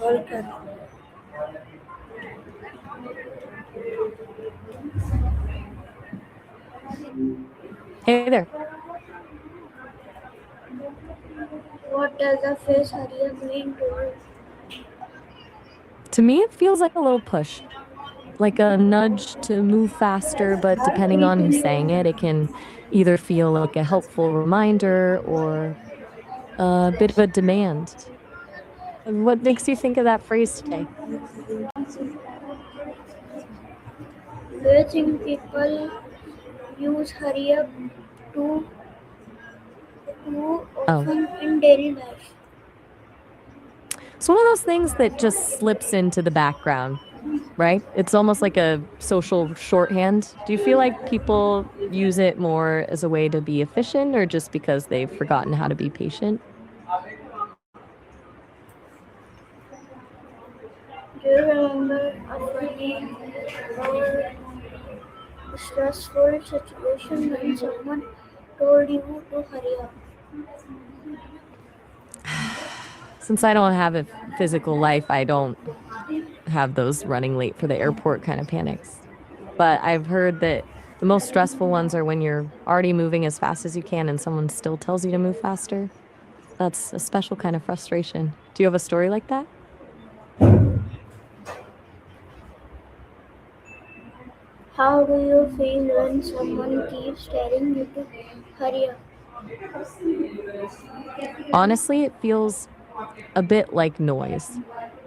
Okay. Hey there. What does the face hurry up mean to you? To me, it feels like a little push, like a nudge to move faster, but depending on who's saying it, it can either feel like a helpful reminder or a bit of a demand. What makes you think of that phrase today? Do you think people use hurry up too, too Oh, often in daily life? it's one of those things that just slips into the background, right? It's almost like a social shorthand. Do you feel like people use it more as a way to be efficient or just because they've forgotten how to be patient? Do you remember a funny or stressful situation when someone told you to hurry up? Since I don't have a physical life, I don't have those running late for the airport kind of panics. But I've heard that the most stressful ones are when you're already moving as fast as you can and someone still tells you to move faster. That's a special kind of frustration. Do you have a story like that? How do you feel when someone keeps telling you to hurry up? Honestly, it feels a bit like noise,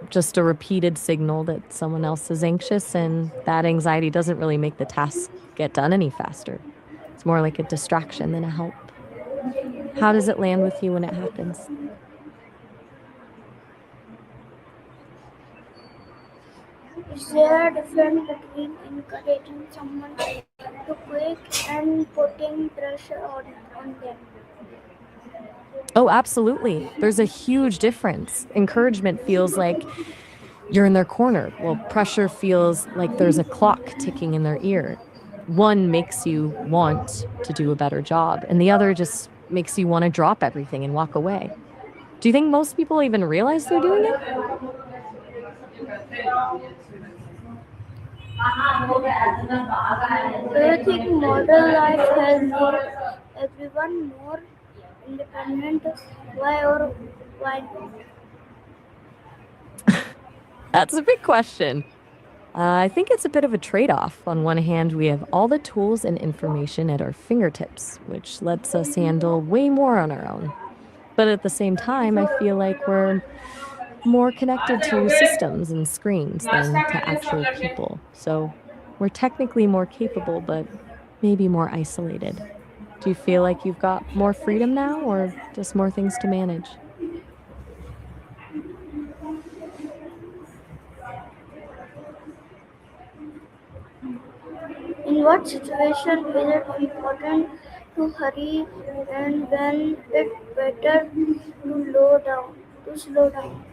just a repeated signal that someone else is anxious, and that anxiety doesn't really make the task get done any faster. It's more like a distraction than a help. How does it land with you when it happens? Is there a difference between encouraging someone to quit and putting pressure on them? Oh, absolutely. There's a huge difference. Encouragement feels like you're in their corner. Well, pressure feels like there's a clock ticking in their ear. One makes you want to do a better job, and the other just makes you want to drop everything and walk away. Do you think most people even realize they're doing it? Do you think modern life has made everyone more independent? Why or why not? That's a big question. I think it's a bit of a trade off. On one hand, we have all the tools and information at our fingertips, which lets us handle way more on our own. But at the same time, I feel like we're more connected to systems and screens than to actual people. So we're technically more capable, but maybe more isolated. Do you feel like you've got more freedom now or just more things to manage? In what situation is it important to hurry and when it better to slow down?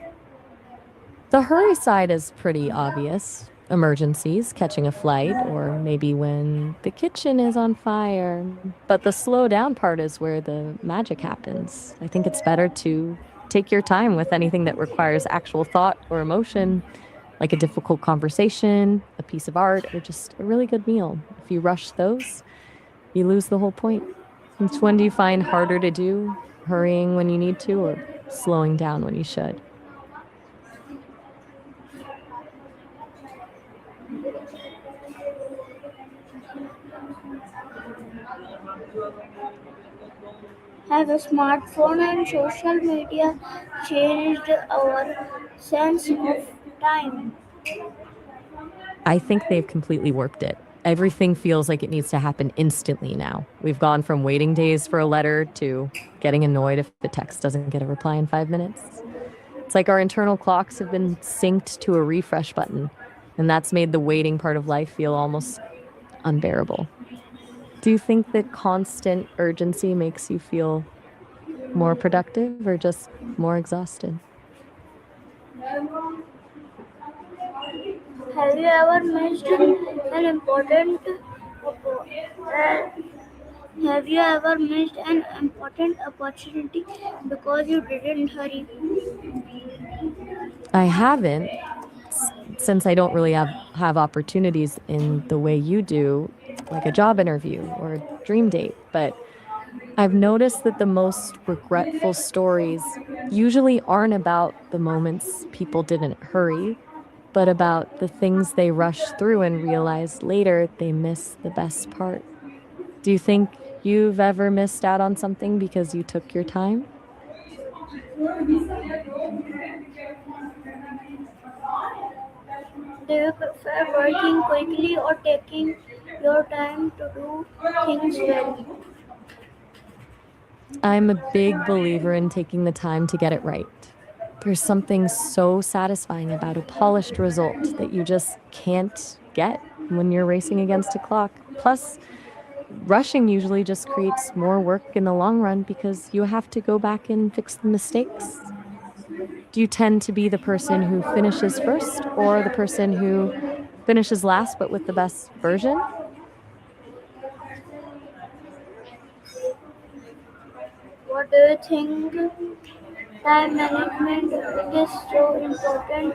The hurry side is pretty obvious. Emergencies, catching a flight, or maybe when the kitchen is on fire. But the slow down part is where the magic happens. I think it's better to take your time with anything that requires actual thought or emotion, like a difficult conversation, a piece of art, or just a really good meal. If you rush those, you lose the whole point. Which one do you find harder to do? Hurrying when you need to, or slowing down when you should? Have a smartphone and social media changed our sense of time? I think they've completely warped it. Everything feels like it needs to happen instantly now. We've gone from waiting days for a letter to getting annoyed if the text doesn't get a reply in 5 minutes. It's like our internal clocks have been synced to a refresh button, and that's made the waiting part of life feel almost unbearable. Do you think that constant urgency makes you feel more productive or just more exhausted? Have you ever missed an important oppo- uh, Have you ever missed an important opportunity because you didn't hurry? I haven't since I don't really have opportunities in the way you do, like a job interview or a dream date, but I've noticed that the most regretful stories usually aren't about the moments people didn't hurry, but about the things they rushed through and realized later they missed the best part. Do you think you've ever missed out on something because you took your time? Do you prefer working quickly or taking your time to do things well? I'm a big believer in taking the time to get it right. There's something so satisfying about a polished result that you just can't get when you're racing against a clock. Plus, rushing usually just creates more work in the long run because you have to go back and fix the mistakes. Do you tend to be the person who finishes first or the person who finishes last but with the best version? What do you think? Time management is so important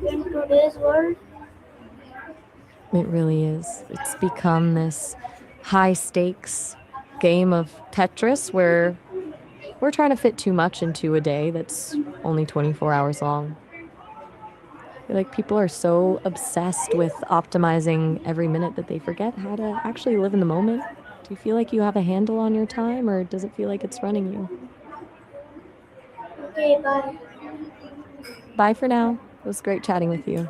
in today's world. It really is. It's become this high stakes game of Tetris where we're trying to fit too much into a day that's only 24 hours long. I feel like people are so obsessed with optimizing every minute that they forget how to actually live in the moment. Do you feel like you have a handle on your time or does it feel like it's running you? Okay, bye. Bye for now. It was great chatting with you.